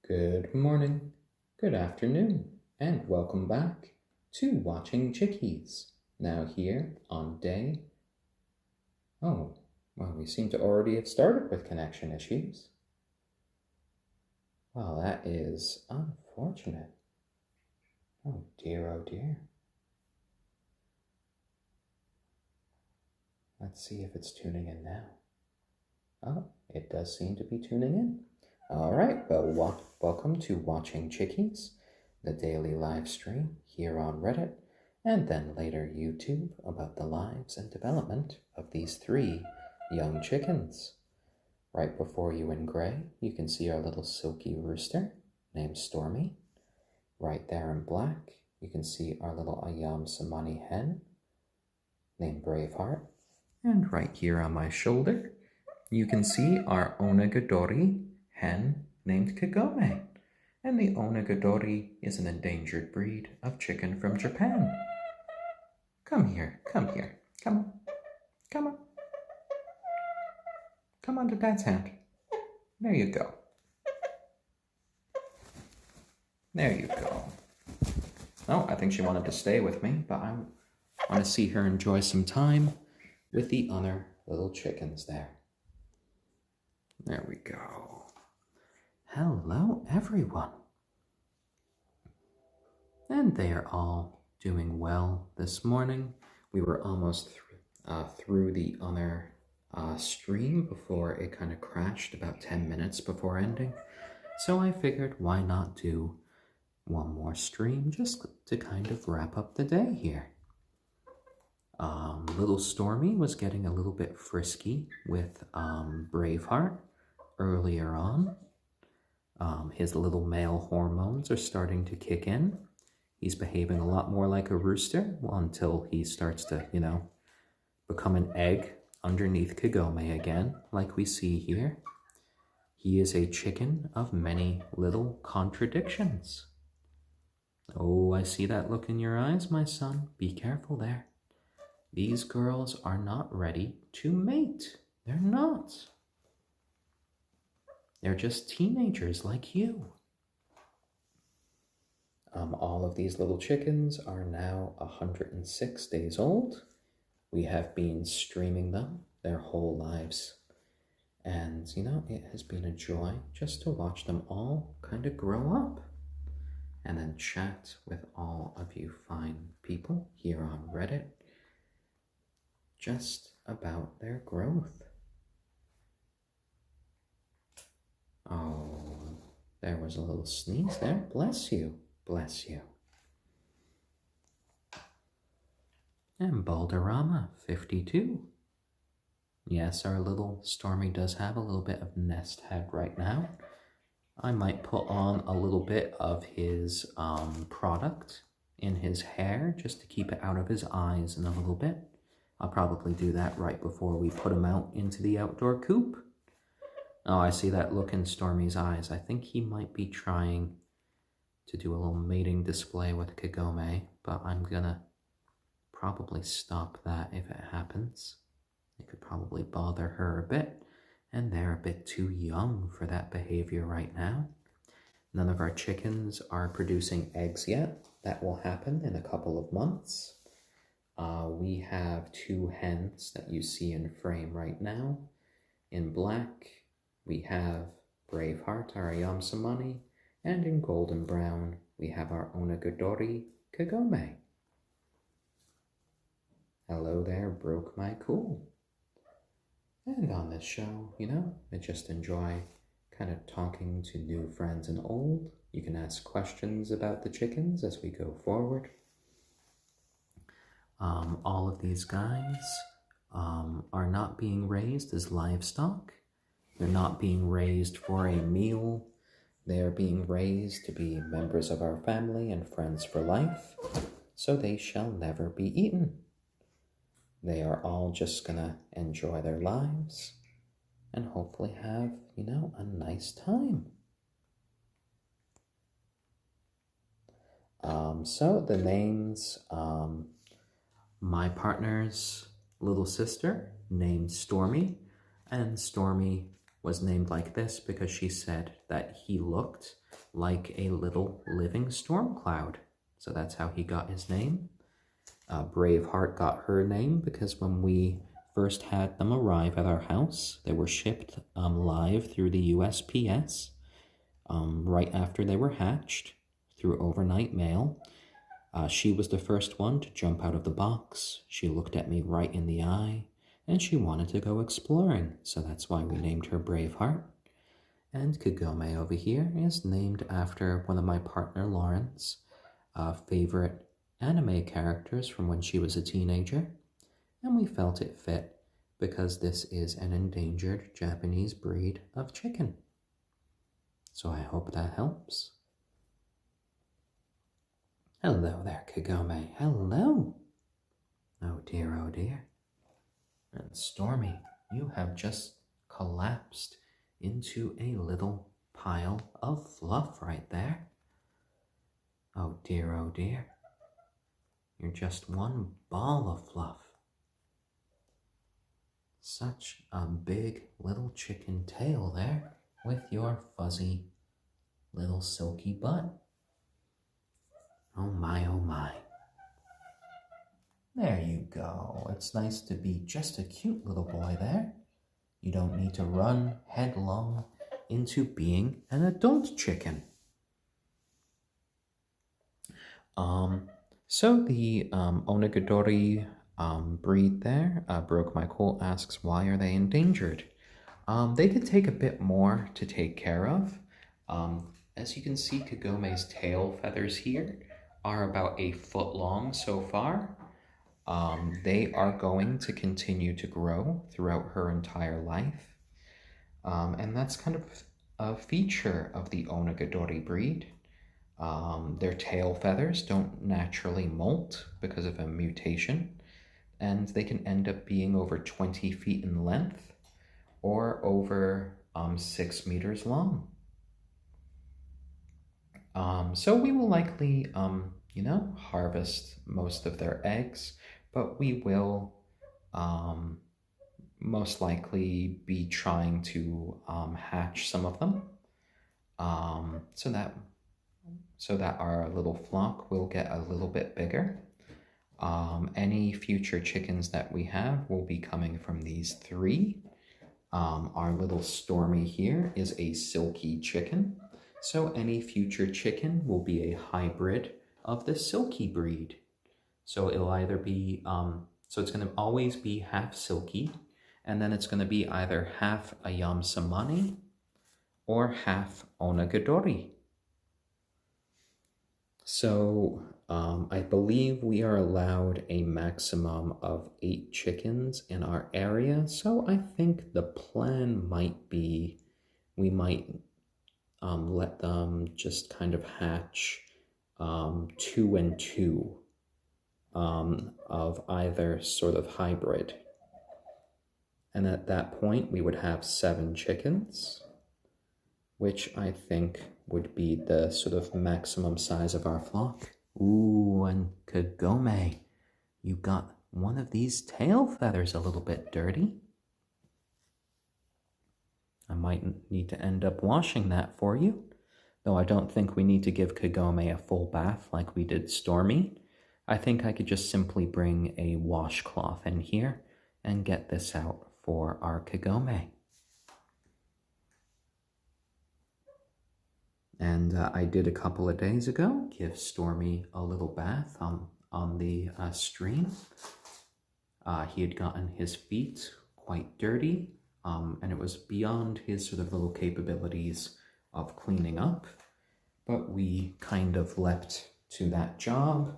Good morning, good afternoon, and welcome back to Watching Chickies. Now here on day... Oh, well, we seem to already have started with connection issues. Well, that is unfortunate. Oh dear, oh dear. Let's see if it's tuning in now. Oh, it does seem to be tuning in. All right, well, welcome to Watching Chickies, the daily live stream here on Reddit, and then later YouTube about the lives and development of these 3 young chickens. Right before you in gray, you can see our little silky rooster named Stormy. Right there in black, you can see our little ayam cemeni hen named Braveheart. And right here on my shoulder, you can see our onagadori hen named Kagome. And the onagadori is an endangered breed of chicken from Japan. Come here, come here, come on, come on. Come on to Dad's hand. There you go. There you go. Oh, I think she wanted to stay with me, but I want to see her enjoy some time with the other little chickens there. There we go. Hello, everyone. And they are all doing well this morning. We were almost through the other stream before it kind of crashed about 10 minutes before ending. So I figured why not do one more stream just to kind of wrap up the day here. Little Stormy was getting a little bit frisky with Braveheart earlier on. His little male hormones are starting to kick in. He's behaving a lot more like a rooster until he starts to, become an egg underneath Kagome again, like we see here. He is a chicken of many little contradictions. Oh, I see that look in your eyes, my son. Be careful there. These girls are not ready to mate. They're not. They're just teenagers like you. All of these little chickens are now 106 days old. We have been streaming them their whole lives. And, it has been a joy just to watch them all kind of grow up and then chat with all of you fine people here on Reddit just about their growth. Oh, there was a little sneeze there. Bless you. Bless you. And Balderrama, 52. Yes, our little Stormy does have a little bit of nest head right now. I might put on a little bit of his product in his hair just to keep it out of his eyes in a little bit. I'll probably do that right before we put him out into the outdoor coop. Oh, I see that look in Stormy's eyes. I think he might be trying to do a little mating display with Kagome, but I'm gonna probably stop that if it happens. It could probably bother her a bit, and they're a bit too young for that behavior right now. None of our chickens are producing eggs yet. That will happen in a couple of months. We have 2 hens that you see in frame right now. In black, we have Braveheart, our ayam cemeni, and in golden brown, we have our onagadori Kagome. Hello there, broke my cool. And on this show, I just enjoy kind of talking to new friends and old. You can ask questions about the chickens as we go forward. All of these guys are not being raised as livestock. They're not being raised for a meal. They are being raised to be members of our family and friends for life, so they shall never be eaten. They are all just gonna enjoy their lives and hopefully have, a nice time. So the names, my partner's little sister named Stormy, and Stormy was named like this because she said that he looked like a little living storm cloud. So that's how he got his name. Braveheart got her name because when we first had them arrive at our house, they were shipped live through the USPS right after they were hatched through overnight mail. She was the first one to jump out of the box. She looked at me right in the eye, and she wanted to go exploring, so that's why we named her Braveheart. And Kagome over here is named after one of my partner Lauren's favorite anime characters from when she was a teenager, and we felt it fit because this is an endangered Japanese breed of chicken. So I hope that helps. Hello there, Kagome. Hello. Oh dear, oh dear. And Stormy, you have just collapsed into a little pile of fluff right there. Oh dear, oh dear. You're just one ball of fluff. Such a big little chicken tail there with your fuzzy little silky butt. Oh my, oh my. There you go. It's nice to be just a cute little boy there. You don't need to run headlong into being an adult chicken. So the onagadori breed there, Broke My Colt asks, why are they endangered? They could take a bit more to take care of. As you can see, Kagome's tail feathers here are about 1 foot long so far. They are going to continue to grow throughout her entire life. And that's kind of a feature of the onagadori breed. Their tail feathers don't naturally molt because of a mutation, and they can end up being over 20 feet in length or over 6 meters long. So we will likely, harvest most of their eggs, but we will most likely be trying to hatch some of them so that our little flock will get a little bit bigger. Any future chickens that we have will be coming from these 3. Our little Stormy here is a silkie chicken, so any future chicken will be a hybrid of the silkie breed. So it'll either be, so it's going to always be half silkie, and then it's going to be either half ayam cemeni or half onagadori. So I believe we are allowed a maximum of 8 chickens in our area. So I think the plan might be we might let them just kind of hatch 2 and 2 of either sort of hybrid. And at that point, we would have 7 chickens, which I think would be the sort of maximum size of our flock. Ooh, and Kagome, you got one of these tail feathers a little bit dirty. I might need to end up washing that for you, though I don't think we need to give Kagome a full bath like we did Stormy. I think I could just simply bring a washcloth in here and get this out for our Kagome. And I did a couple of days ago give Stormy a little bath on the stream. He had gotten his feet quite dirty, and it was beyond his sort of little capabilities of cleaning up. But we kind of leapt to that job.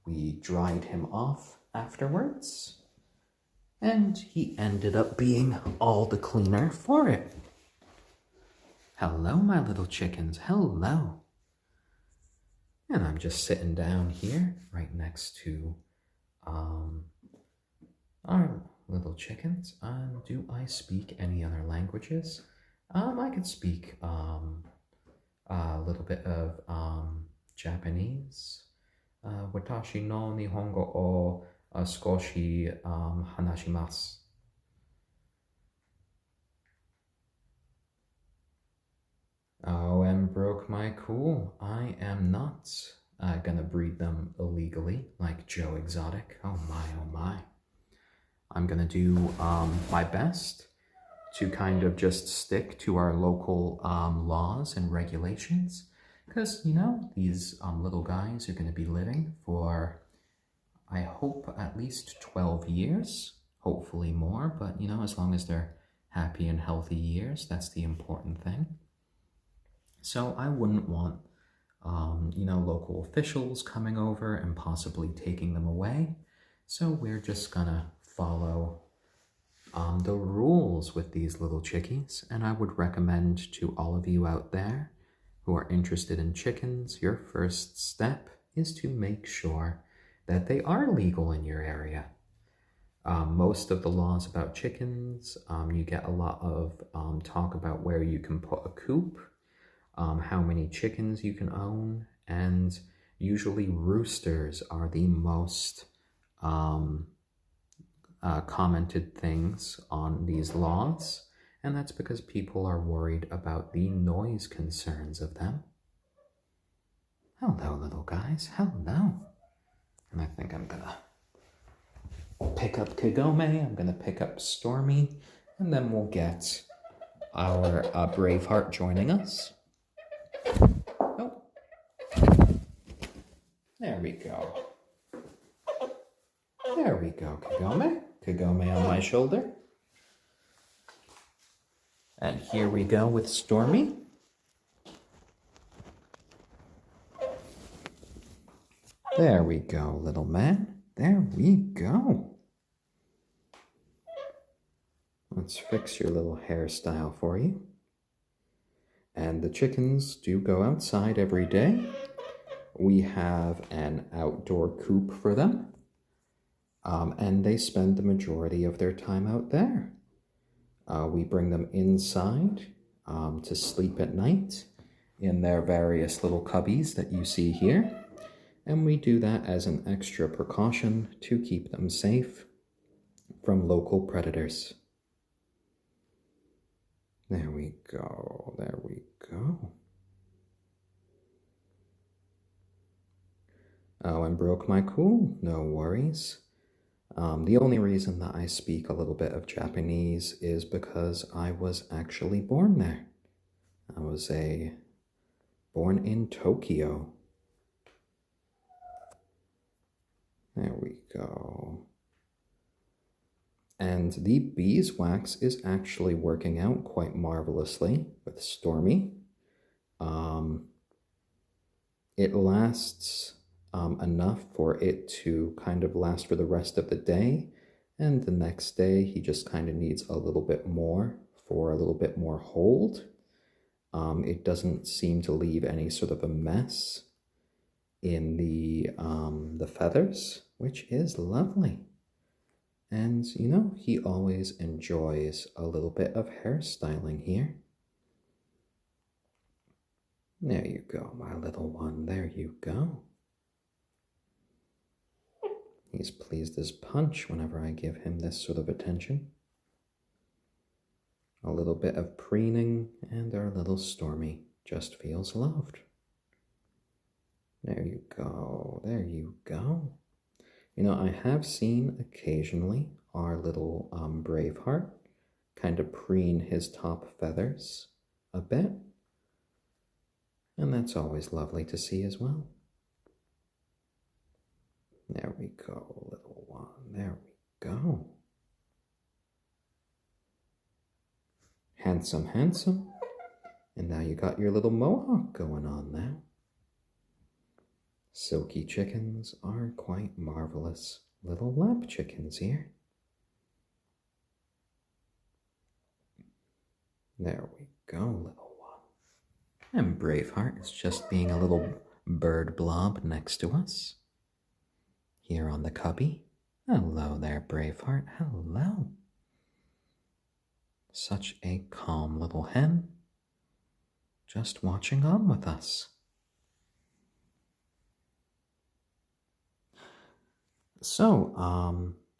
We dried him off afterwards, and he ended up being all the cleaner for it. Hello, my little chickens, hello. And I'm just sitting down here right next to our little chickens. Do I speak any other languages? I can speak a little bit of Japanese. Watashi no Nihongo o skoshi hanashimasu. broke my cool. I am not gonna breed them illegally like Joe Exotic. Oh my, oh my. I'm gonna do my best to kind of just stick to our local laws and regulations, because you know these little guys are going to be living for, I hope, at least 12 years, hopefully more, but you know, as long as they're happy and healthy years, that's the important thing. So I wouldn't want you know, local officials coming over and possibly taking them away, so we're just gonna follow the rules with these little chickies, and I would recommend to all of you out there who are interested in chickens, your first step is to make sure that they are legal in your area. Most of the laws about chickens, you get a lot of talk about where you can put a coop, how many chickens you can own, and usually roosters are the most commented things on these laws, and that's because people are worried about the noise concerns of them. Hello, little guys, hello. And I think I'm gonna pick up Kagome, I'm gonna pick up Stormy, and then we'll get our Braveheart joining us. Oh, there we go. There we go, Kagome. Kagome on my shoulder. And here we go with Stormy. There we go, little man. There we go. Let's fix your little hairstyle for you. And the chickens do go outside every day. We have an outdoor coop for them. And they spend the majority of their time out there. We bring them inside to sleep at night in their various little cubbies that you see here. And we do that as an extra precaution to keep them safe from local predators. There we go, there we go. Oh, and broke my cool, no worries. The only reason that I speak a little bit of Japanese is because I was actually born there. I was born in Tokyo. There we go. And the beeswax is actually working out quite marvelously with Stormy. It lasts enough for it to kind of last for the rest of the day, and the next day he just kind of needs a little bit more for a little bit more hold. It doesn't seem to leave any sort of a mess in the feathers, which is lovely. And you know, he always enjoys a little bit of hairstyling here. There you go, my little one, there you go. He's pleased as punch whenever I give him this sort of attention. A little bit of preening, and our little Stormy just feels loved. There you go, there you go. You know, I have seen occasionally our little Braveheart kind of preen his top feathers a bit, and that's always lovely to see as well. There we go, little one, there we go. Handsome, handsome. And now you got your little mohawk going on now. Silky chickens are quite marvelous little lap chickens here. There we go, little one. And Braveheart is just being a little bird blob next to us. Here on the cubby. Hello there, Braveheart. Hello. Such a calm little hen. Just watching on with us. So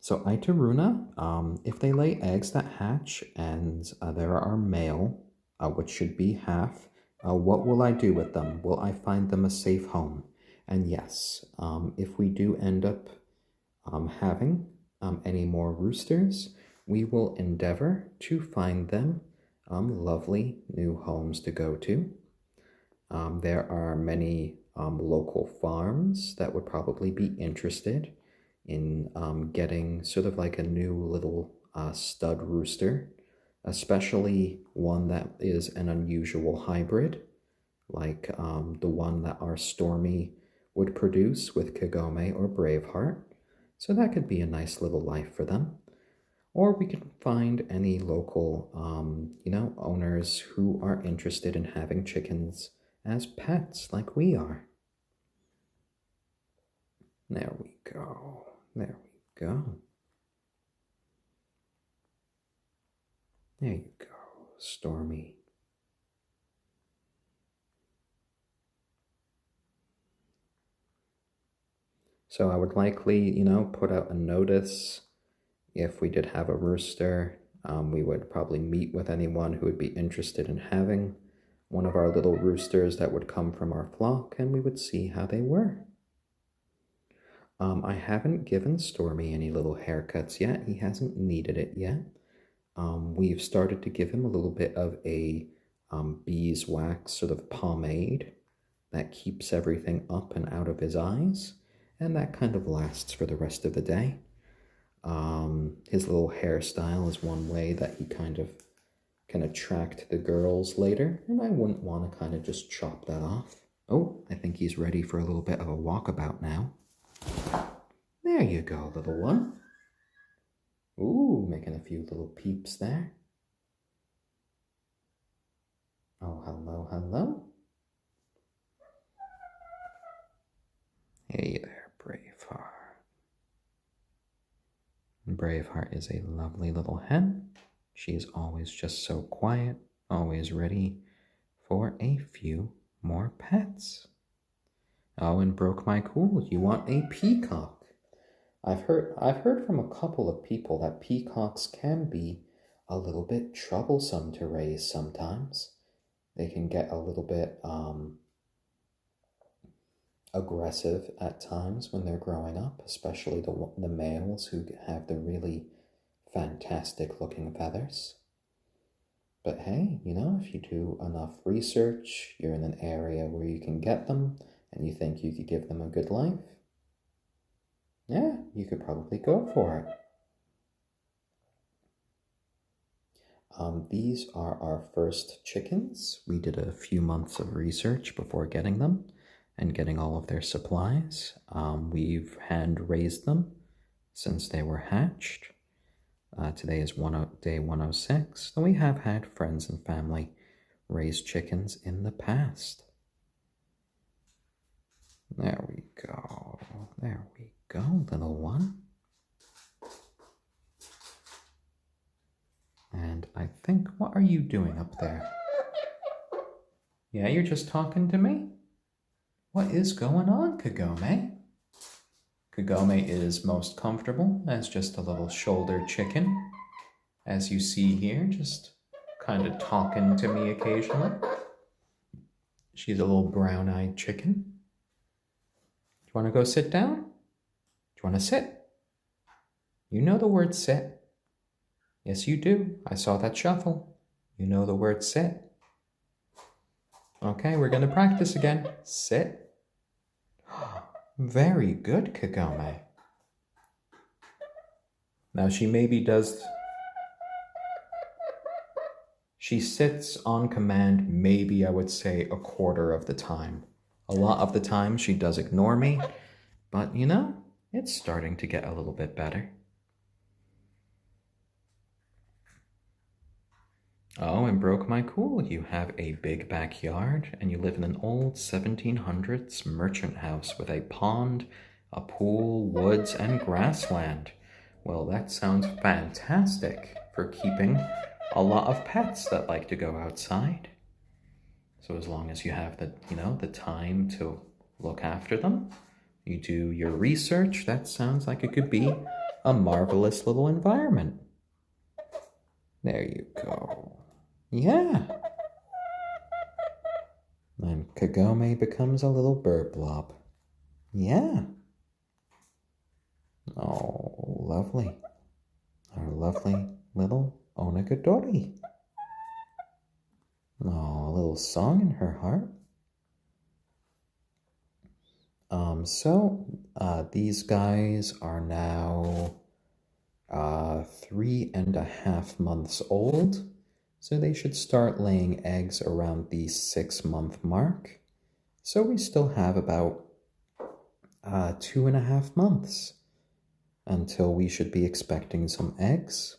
Itaruna, if they lay eggs that hatch and there are male, which should be half What will I do with them? Will I find them a safe home? And yes, if we do end up having any more roosters, we will endeavor to find them lovely new homes to go to. There are many local farms that would probably be interested in getting sort of like a new little stud rooster, especially one that is an unusual hybrid, like the one that our Stormy would produce with Kagome or Braveheart. So that could be a nice little life for them. Or we could find any local, owners who are interested in having chickens as pets like we are. There we go. There we go. There you go, Stormy. So I would likely, put out a notice if we did have a rooster. We would probably meet with anyone who would be interested in having one of our little roosters that would come from our flock, and we would see how they were. I haven't given Stormy any little haircuts yet. He hasn't needed it yet. We've started to give him a little bit of a beeswax sort of pomade that keeps everything up and out of his eyes, and that kind of lasts for the rest of the day. His little hairstyle is one way that he kind of can attract the girls later, and I wouldn't want to kind of just chop that off. Oh, I think he's ready for a little bit of a walkabout now. There you go, little one. Ooh, making a few little peeps there. Oh, hello, hello. Hey there, Braveheart. Braveheart is a lovely little hen. She's always just so quiet, always ready for a few more pets. Oh, and broke my cool. You want a peacock? I've heard from a couple of people that peacocks can be a little bit troublesome to raise sometimes. They can get a little bit aggressive at times when they're growing up, especially the males who have the really fantastic looking feathers. But hey, if you do enough research, you're in an area where you can get them, and you think you could give them a good life, yeah, you could probably go for it. These are our first chickens. We did a few months of research before getting them and getting all of their supplies. We've hand raised them since they were hatched. Today is day 106, so we have had friends and family raise chickens in the past. There we go. There we go, little one. And I think, what are you doing up there? Yeah, you're just talking to me? What is going on, Kagome? Kagome is most comfortable as just a little shoulder chicken. As you see here, just kind of talking to me occasionally. She's a little brown-eyed chicken. Do you want to go sit down? Do you want to sit? You know the word sit. Yes, you do. I saw that shuffle. You know the word sit. Okay, we're going to practice again. Sit. Very good, Kagome. Now she maybe does... She sits on command maybe, I would say, a quarter of the time. A lot of the time she does ignore me, but it's starting to get a little bit better. Oh, and broke my cool. You have a big backyard, and you live in an old 1700s merchant house with a pond, a pool, woods, and grassland. Well, that sounds fantastic for keeping a lot of pets that like to go outside. So as long as you have the time to look after them, you do your research, that sounds like it could be a marvelous little environment. There you go. Yeah. And Kagome becomes a little bird blob. Yeah. Oh, lovely. Our lovely little onagadori. Oh, a little song in her heart. These guys are now 3.5 months old, so they should start laying eggs around the 6-month mark. So we still have about 2.5 months until we should be expecting some eggs.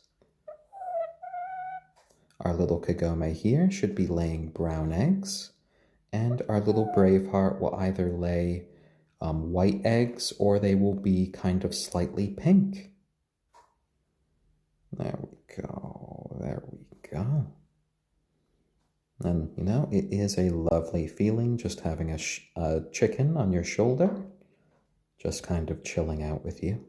Our little Kagome here should be laying brown eggs, and our little Braveheart will either lay white eggs or they will be kind of slightly pink. There we go, there we go. And, you know, it is a lovely feeling just having a chicken on your shoulder, just kind of chilling out with you.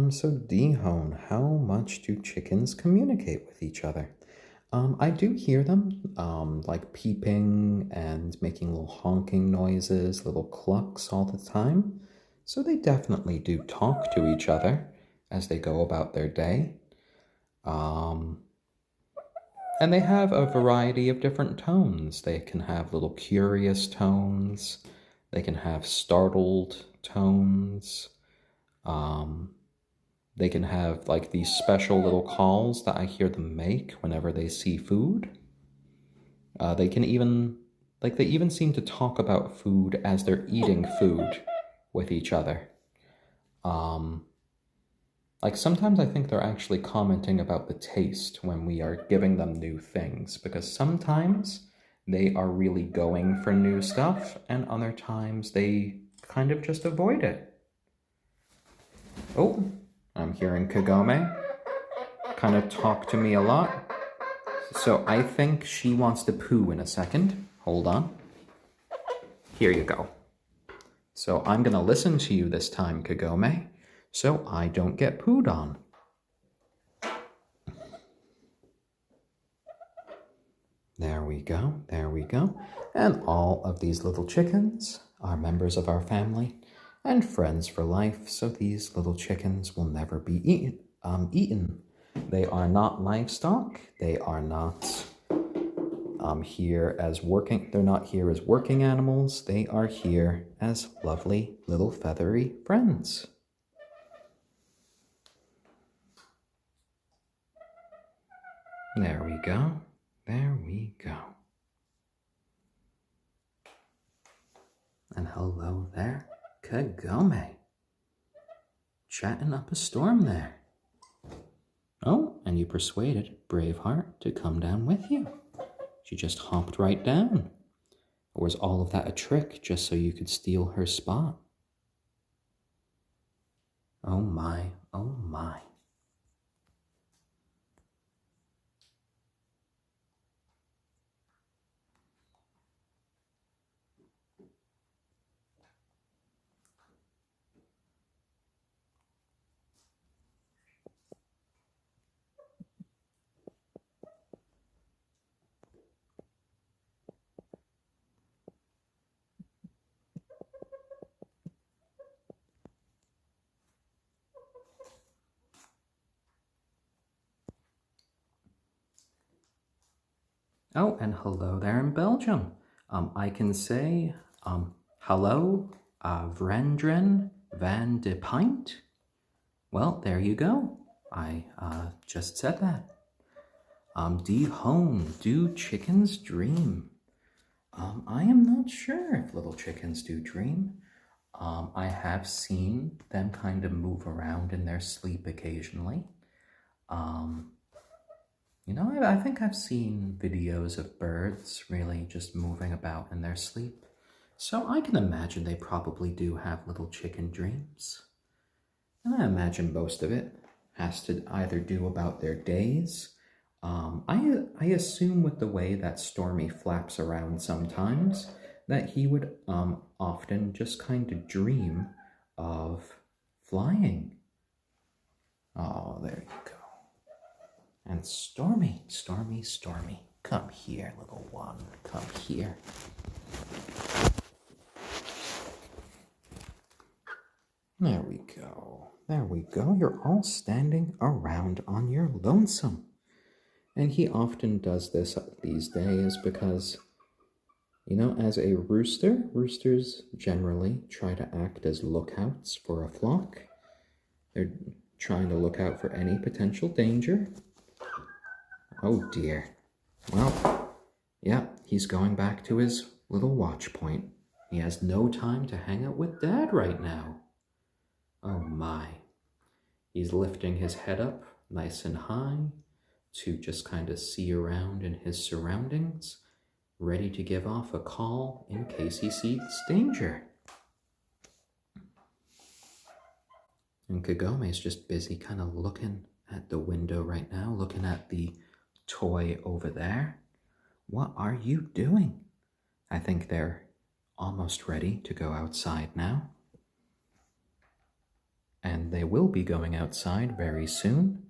So Dihon, how much do chickens communicate with each other? I do hear them, like peeping and making little honking noises, little clucks all the time. So they definitely do talk to each other as they go about their day. And they have a variety of different tones. They can have little curious tones. They can have startled tones. They can have like these special little calls that I hear them make whenever they see food. They even seem to talk about food as they're eating food with each other. Like sometimes I think they're actually commenting about the taste when we are giving them new things, because sometimes they are really going for new stuff and other times they kind of just avoid it. Oh, I'm hearing Kagome kind of talk to me a lot. So I think she wants to poo in a second. Hold on. Here you go. So I'm going to listen to you this time, Kagome, so I don't get pooed on. There we go, there we go. And all of these little chickens are members of our family and friends for life, so these little chickens will never be eaten. They are not livestock. They are not they're not here as working animals. They are here as lovely little feathery friends. There we go. There we go. And hello there, Kagome. Chatting up a storm there. Oh, and you persuaded Braveheart to come down with you. She just hopped right down. Or was all of that a trick just so you could steal her spot? Oh my, oh my. Oh, and hello there in Belgium. I can say, hello, Vrendren van de Pint. Well, there you go. I just said that. Die Hone, do chickens dream? I am not sure if little chickens do dream. I have seen them kind of move around in their sleep occasionally. You know, I think I've seen videos of birds really just moving about in their sleep. So I can imagine they probably do have little chicken dreams. And I imagine most of it has to either do about their days. I assume with the way that Stormy flaps around sometimes, that he would often just kind of dream of flying. Oh, there you go. And Stormy, Stormy, Stormy, come here, little one, come here. There we go. There we go. You're all standing around on your lonesome. And he often does this these days because, you know, as a rooster, roosters generally try to act as lookouts for a flock. They're trying to look out for any potential danger. Oh dear. Well, yeah, he's going back to his little watch point. He has no time to hang out with Dad right now. Oh my. He's lifting his head up nice and high to just kind of see around in his surroundings, ready to give off a call in case he sees danger. And Kagome is just busy kind of looking at the window right now, looking at the toy over there. What are you doing? I think they're almost ready to go outside now. And they will be going outside very soon.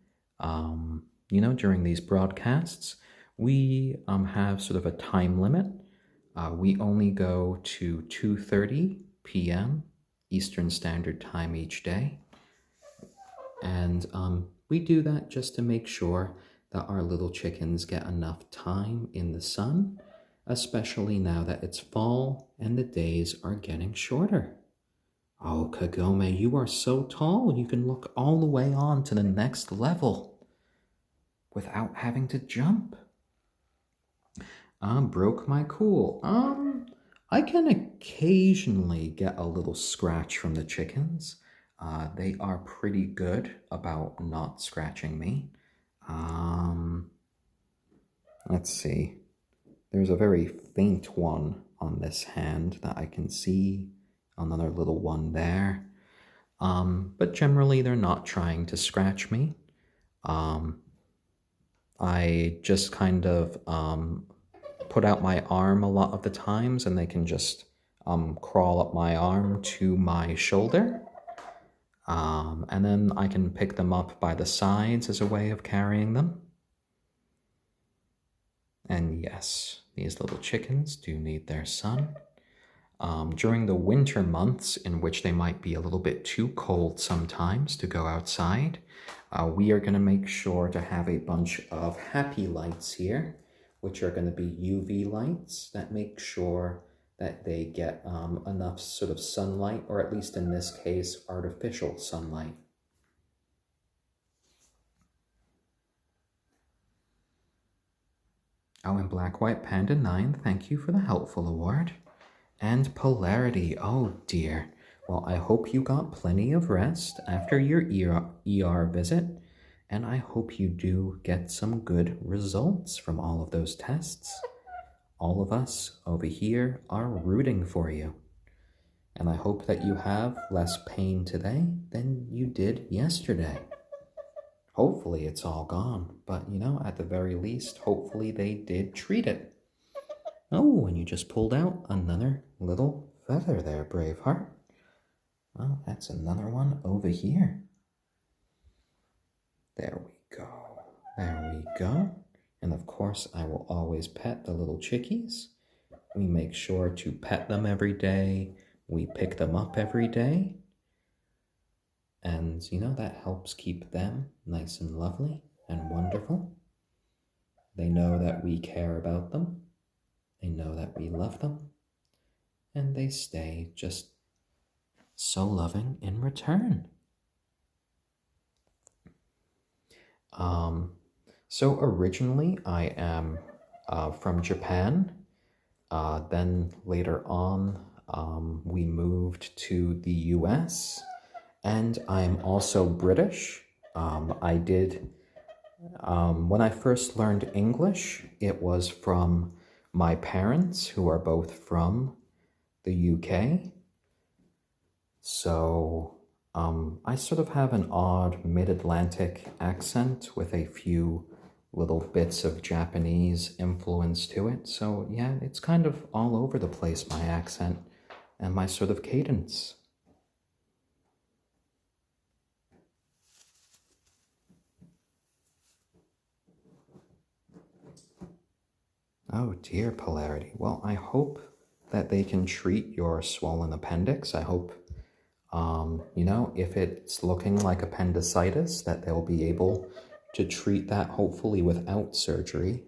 You know, during these broadcasts, we have sort of a time limit. We only go to 2:30 p.m. Eastern Standard Time each day. And we do that just to make sure that our little chickens get enough time in the sun, especially now that it's fall and the days are getting shorter. Oh, Kagome, you are so tall, you can look all the way on to the next level without having to jump. Broke my cool. I can occasionally get a little scratch from the chickens. They are pretty good about not scratching me. Let's see. There's a very faint one on this hand that I can see. Another little one there. But generally they're not trying to scratch me. I just kind of put out my arm a lot of the times and they can just crawl up my arm to my shoulder. And then I can pick them up by the sides as a way of carrying them. And yes, these little chickens do need their sun. During the winter months, in which they might be a little bit too cold sometimes to go outside, we are going to make sure to have a bunch of happy lights here, which are going to be UV lights that make sure that they get enough sort of sunlight, or at least in this case, artificial sunlight. Oh, and Black White Panda 9, thank you for the helpful award. And Polarity, oh dear. Well, I hope you got plenty of rest after your ER visit, and I hope you do get some good results from all of those tests. All of us over here are rooting for you. And I hope that you have less pain today than you did yesterday. Hopefully it's all gone, but you know, at the very least, hopefully they did treat it. Oh, and you just pulled out another little feather there, Braveheart. Well, that's another one over here. There we go. There we go. And of course, I will always pet the little chickies. We make sure to pet them every day. We pick them up every day. And, you know, that helps keep them nice and lovely and wonderful. They know that we care about them. They know that we love them. And they stay just so loving in return. So originally I am from Japan. Then later on we moved to the US. And I'm also British. I did, when I first learned English, it was from my parents, who are both from the UK. So I sort of have an odd mid-Atlantic accent with a few little bits of Japanese influence to it. So yeah, it's kind of all over the place, my accent and my sort of cadence. Oh dear, Polarity. Well, I hope that they can treat your swollen appendix. I hope, if it's looking like appendicitis, that they'll be able to treat that hopefully without surgery.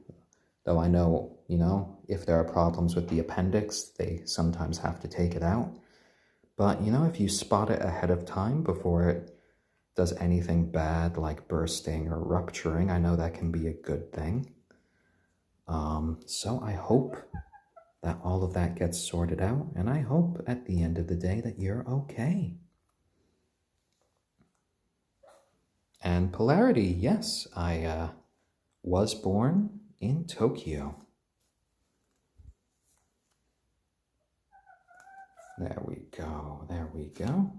Though I know, if there are problems with the appendix, they sometimes have to take it out. But, if you spot it ahead of time before it does anything bad like bursting or rupturing, I know that can be a good thing. So I hope that all of that gets sorted out, and I hope at the end of the day that you're okay. And Polarity, yes, I was born in Tokyo. There we go, there we go.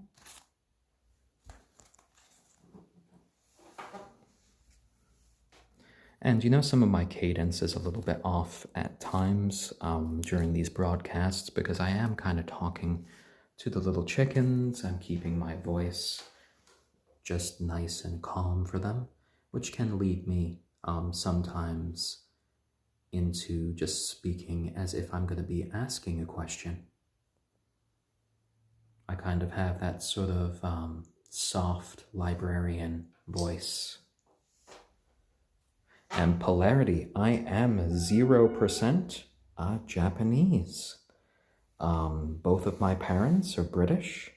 And some of my cadence is a little bit off at times during these broadcasts because I am kind of talking to the little chickens. I'm keeping my voice just nice and calm for them, which can lead me sometimes into just speaking as if I'm going to be asking a question. I kind of have that sort of soft librarian voice. And Polarity, I am 0% Japanese. Both of my parents are British.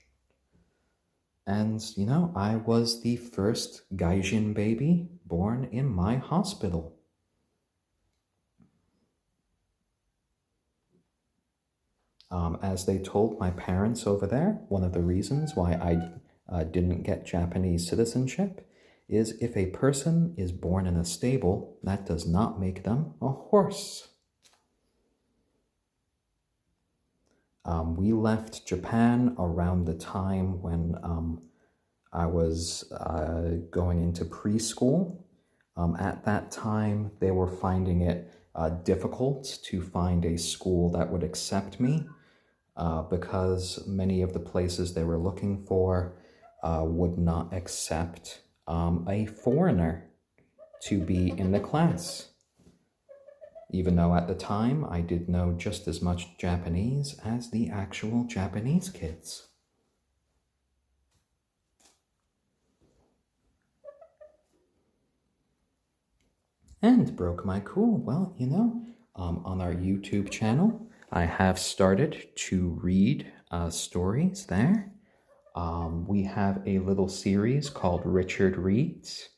And, I was the first Gaijin baby born in my hospital. As they told my parents over there, one of the reasons why I didn't get Japanese citizenship is if a person is born in a stable, that does not make them a horse. We left Japan around the time when I was going into preschool. At that time, they were finding it difficult to find a school that would accept me because many of the places they were looking for would not accept a foreigner to be in the class. Even though at the time I did know just as much Japanese as the actual Japanese kids. And broke my cool. Well, on our YouTube channel, I have started to read stories there. We have a little series called Richard Reads.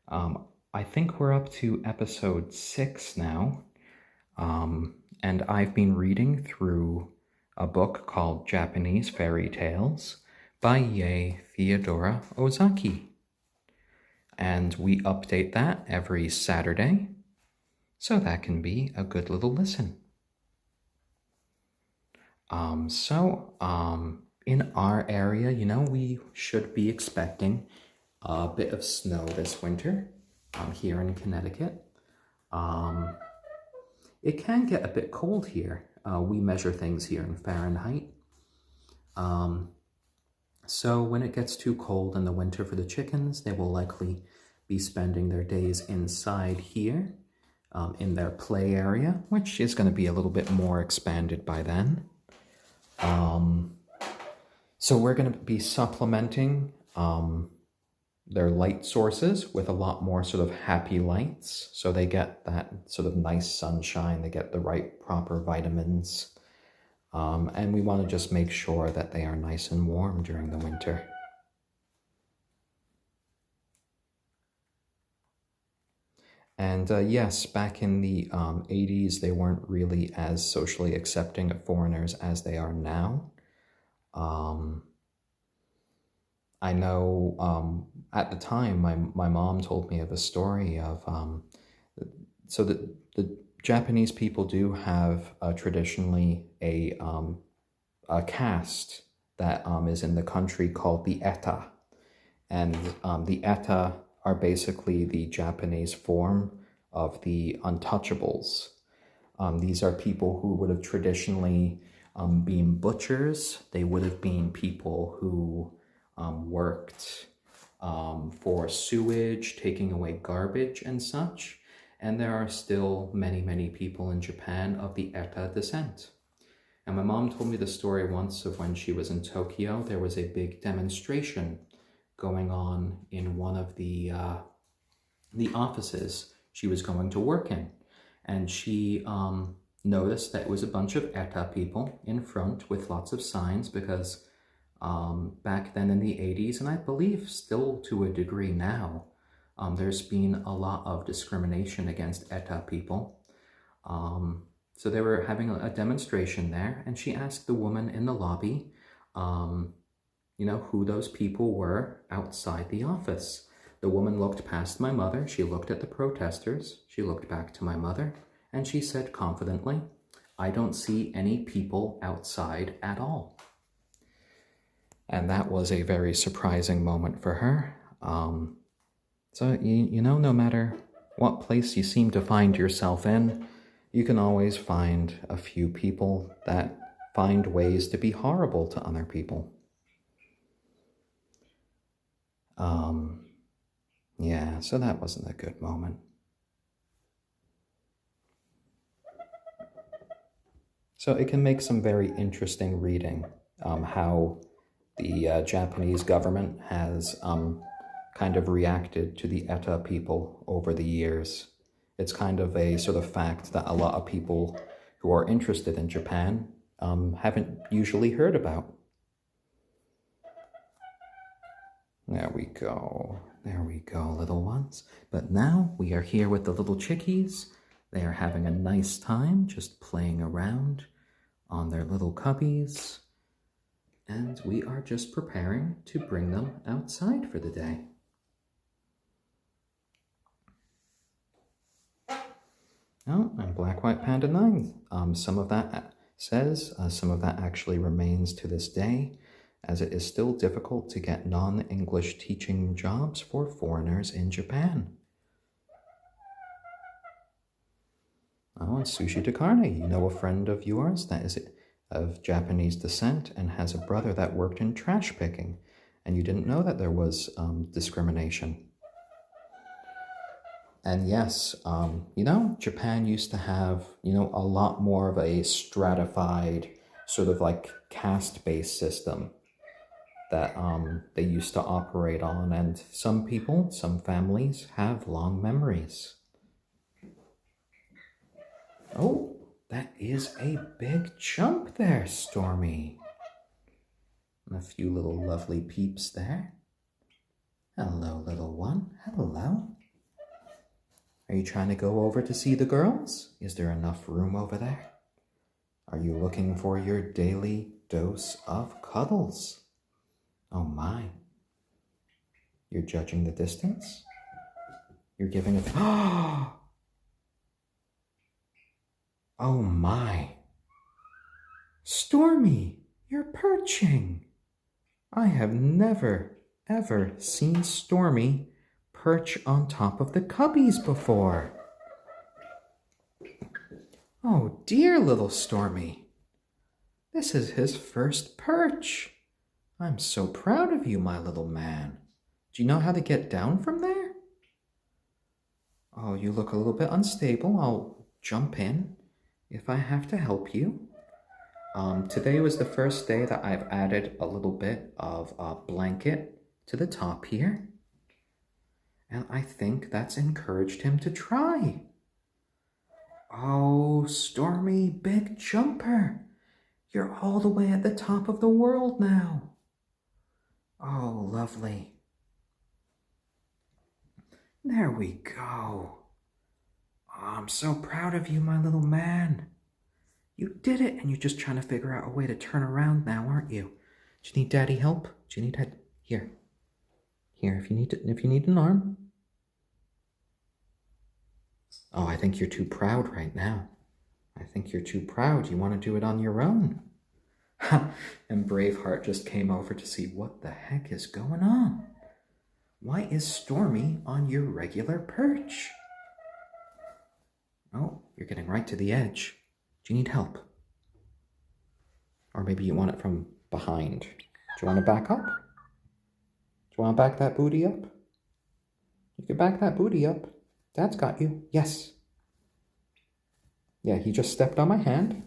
I think we're up to episode 6 now. And I've been reading through a book called Japanese Fairy Tales by Yae Theodora Ozaki. And we update that every Saturday, so that can be a good little listen. In our area, we should be expecting a bit of snow this winter here in Connecticut. It can get a bit cold here. We measure things here in Fahrenheit. So when it gets too cold in the winter for the chickens, they will likely be spending their days inside here in their play area, which is going to be a little bit more expanded by then. So we're going to be supplementing their light sources with a lot more sort of happy lights. So they get that sort of nice sunshine, they get the right proper vitamins. And we want to just make sure that they are nice and warm during the winter. And yes, back in the 80s, they weren't really as socially accepting of foreigners as they are now. I know at the time, my mom told me of a story of, so the Japanese people do have traditionally a caste that is in the country called the Eta. And the Eta are basically the Japanese form of the untouchables. These are people who would have traditionally been butchers. They would have been people who worked for sewage, taking away garbage and such. And there are still many, many people in Japan of the Eta descent. And my mom told me the story once of when she was in Tokyo. There was a big demonstration going on in one of the offices she was going to work in. And she noticed that it was a bunch of Eta people in front with lots of signs because back then in the 80s, and I believe still to a degree now, there's been a lot of discrimination against Eta people. So they were having a demonstration there, and she asked the woman in the lobby, you know, who those people were outside the office. The woman looked past my mother, she looked at the protesters, she looked back to my mother, and she said confidently, "I don't see any people outside at all." And that was a very surprising moment for her. So, you know, no matter what place you seem to find yourself in, you can always find a few people that find ways to be horrible to other people. Yeah, so that wasn't a good moment. So it can make some very interesting reading, how the Japanese government has kind of reacted to the Eta people over the years. It's kind of a sort of fact that a lot of people who are interested in Japan haven't usually heard about. There we go, little ones. But now we are here with the little chickies. They are having a nice time just playing around on their little cubbies. And we are just preparing to bring them outside for the day. Oh, and Black White Panda 9. Some of that says, some of that actually remains to this day, as it is still difficult to get non-English teaching jobs for foreigners in Japan. Oh, and Sushi de Carne, you know a friend of yours that is of Japanese descent and has a brother that worked in trash picking, and you didn't know that there was discrimination. And yes, you know, Japan used to have, you know, a lot more of a stratified sort of like caste-based system that they used to operate on, and some people, some families have long memories. Oh, that is a big jump there, Stormy. And a few little lovely peeps there. Hello, little one. Hello. Are you trying to go over to see the girls? Is there enough room over there? Are you looking for your daily dose of cuddles? Oh my. You're judging the distance? You're giving it... Oh my. Stormy, you're perching. I have never, ever seen Stormy perch on top of the cubbies before. Oh dear, little Stormy. This is his first perch. I'm so proud of you, my little man. Do you know how to get down from there? Oh, you look a little bit unstable. I'll jump in if I have to help you. Today was the first day that I've added a little bit of a blanket to the top here. And I think that's encouraged him to try. Oh, Stormy, big jumper. You're all the way at the top of the world now. Oh, lovely. There we go. Oh, I'm so proud of you, my little man. You did it, and you're just trying to figure out a way to turn around now, aren't you? Do you need daddy help? Do you need head? Here. Here, if you need an arm. Oh, I think you're too proud right now. I think you're too proud. You want to do it on your own. And Braveheart just came over to see what the heck is going on. Why is Stormy on your regular perch? Oh, you're getting right to the edge. Do you need help? Or maybe you want it from behind. Do you want to back up? Do you want to back that booty up? You can back that booty up. Dad's got you. Yes. Yeah, he just stepped on my hand.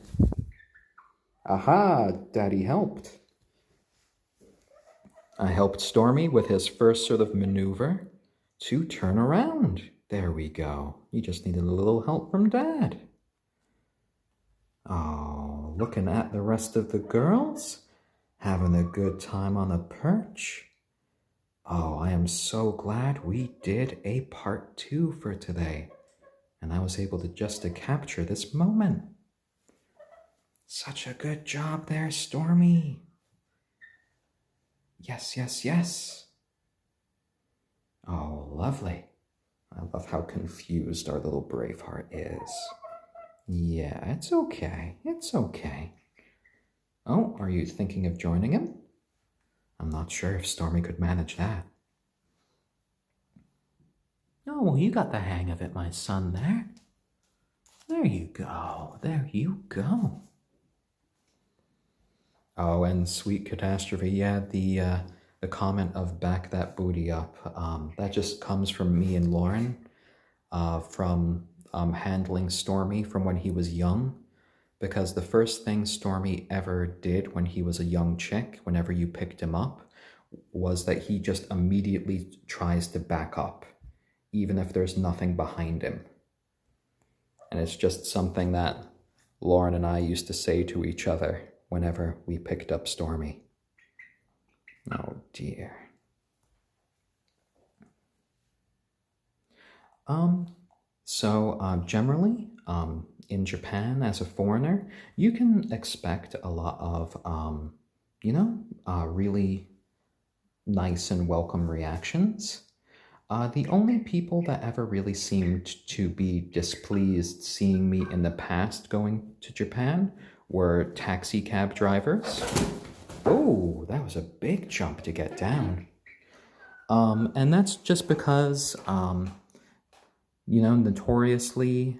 Aha, Daddy helped. I helped Stormy with his first sort of maneuver to turn around. There we go. He just needed a little help from Dad. Oh, looking at the rest of the girls, having a good time on a perch. Oh, I am so glad we did a part 2 for today, and I was able to capture this moment. Such a good job there, Stormy. Yes, yes, yes. Oh, lovely. I love how confused our little Braveheart is. Yeah, it's okay. It's okay. Oh, are you thinking of joining him? I'm not sure if Stormy could manage that. Oh, well, you got the hang of it, my son, there. There you go. There you go. Oh, and sweet catastrophe, yeah, the comment of back that booty up, that just comes from me and Lauren, from handling Stormy from when he was young, because the first thing Stormy ever did when he was a young chick, whenever you picked him up, was that he just immediately tries to back up, even if there's nothing behind him. And it's just something that Lauren and I used to say to each other whenever we picked up Stormy. Oh dear. Generally, in Japan, as a foreigner, you can expect a lot of, really nice and welcome reactions. The only people that ever really seemed to be displeased seeing me in the past going to Japan were taxi cab drivers. Oh, that was a big jump to get down. And that's just because, notoriously,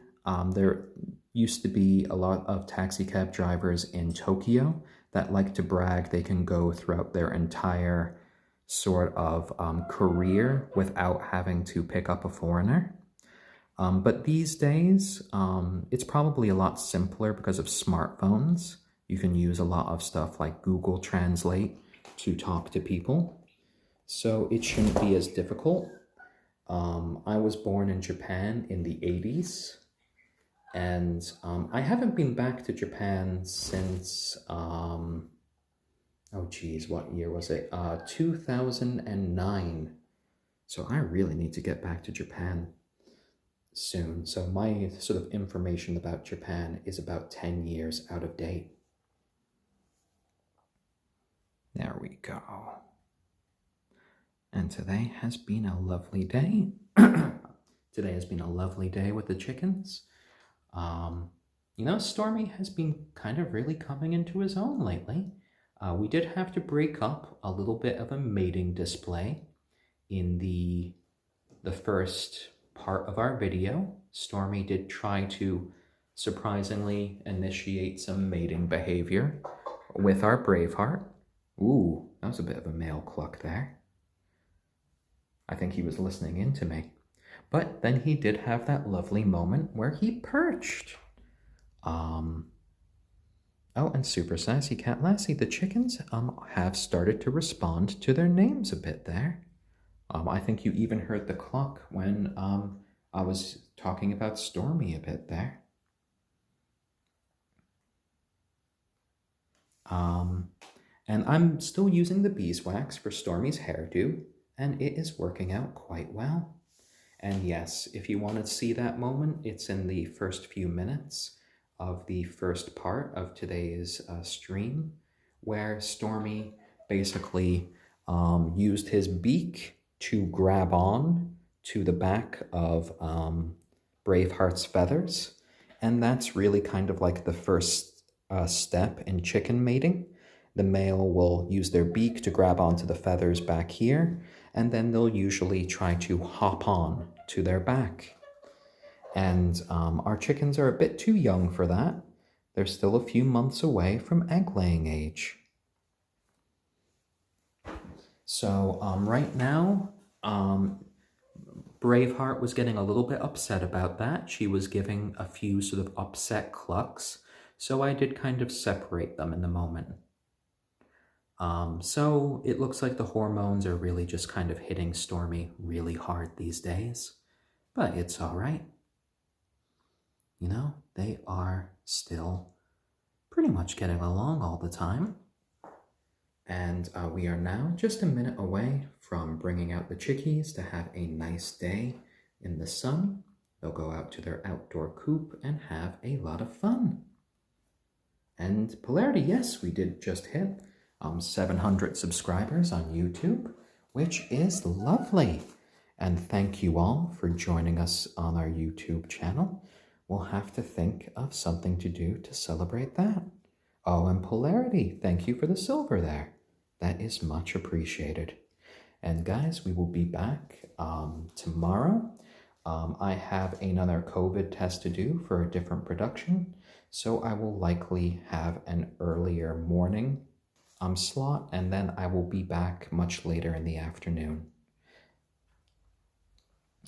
there used to be a lot of taxi cab drivers in Tokyo that like to brag they can go throughout their entire sort of career without having to pick up a foreigner. But these days, it's probably a lot simpler because of smartphones. You can use a lot of stuff like Google Translate to talk to people. So it shouldn't be as difficult. I was born in Japan in the 80s. And I haven't been back to Japan since, what year was it? 2009. So I really need to get back to Japan soon. So my sort of information about Japan is about 10 years out of date. There we go. And today has been a lovely day. Today has been a lovely day with the chickens. Stormy has been kind of really coming into his own lately. We did have to break up a little bit of a mating display in the first part of our video. Stormy did try to surprisingly initiate some mating behavior with our Braveheart. Ooh, that was a bit of a male cluck there. I think he was listening in to me. But then he did have that lovely moment where he perched. Oh, and Super Sassy Cat Lassie, the chickens have started to respond to their names a bit there. I think you even heard the cluck when I was talking about Stormy a bit there. And I'm still using the beeswax for Stormy's hairdo, and it is working out quite well. And yes, if you want to see that moment, it's in the first few minutes of the first part of today's stream, where Stormy basically used his beak to grab on to the back of Braveheart's feathers. And that's really kind of like the first step in chicken mating. The male will use their beak to grab onto the feathers back here, and then they'll usually try to hop on to their back. And our chickens are a bit too young for that. They're still a few months away from egg-laying age. So right now, Braveheart was getting a little bit upset about that. She was giving a few sort of upset clucks, so I did kind of separate them in the moment. So it looks like the hormones are really just kind of hitting Stormy really hard these days, but it's all right. You know, they are still pretty much getting along all the time. And we are now just a minute away from bringing out the chickies to have a nice day in the sun. They'll go out to their outdoor coop and have a lot of fun. And polarity, yes, we did just hit 700 subscribers on YouTube, which is lovely. And thank you all for joining us on our YouTube channel. We'll have to think of something to do to celebrate that. Oh, and polarity, thank you for the silver there. That is much appreciated. And guys, we will be back tomorrow. I have another COVID test to do for a different production, so I will likely have an earlier morning slot, and then I will be back much later in the afternoon.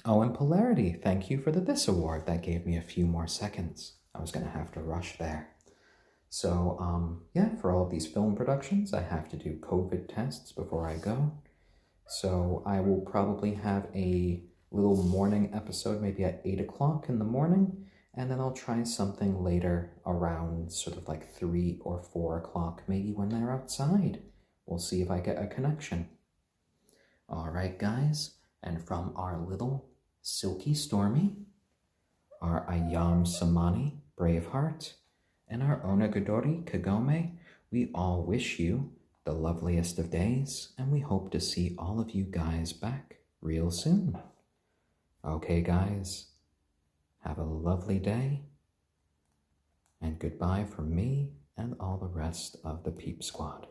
Oh, and polarity, thank you for the This Award. That gave me a few more seconds. I was going to have to rush there. So, yeah, for all of these film productions, I have to do COVID tests before I go. So I will probably have a little morning episode, maybe at 8 o'clock in the morning, and then I'll try something later around sort of like 3 or 4 o'clock, maybe when they're outside. We'll see if I get a connection. All right, guys, and from our little silky Stormy, our ayam cemeni, Braveheart, and our onagadori, Kagome, we all wish you the loveliest of days, and we hope to see all of you guys back real soon. Okay, guys, have a lovely day, and goodbye from me and all the rest of the Peep Squad.